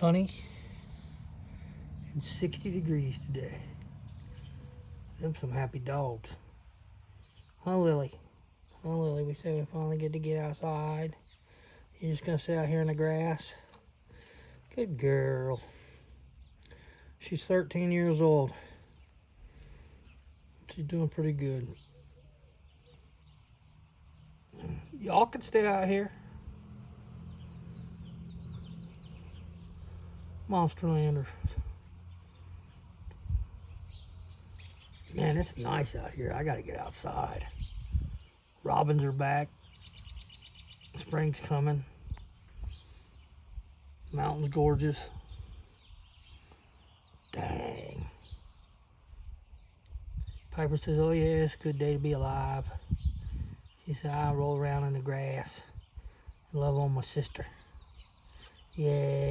sunny and 60 degrees today. Them some happy dogs. Huh, Lily? Huh, Lily? We say we finally get to get outside. You're just gonna sit out here in the grass? Good girl. She's 13 years old. She's doing pretty good. Y'all can stay out here. Monsterlanders. Man, it's nice out here. I gotta get outside. Robins are back. Spring's coming. Mountain's gorgeous. Dang. Piper says, oh yeah, it's a good day to be alive. She said, I roll around in the grass and love on my sister. Yeah.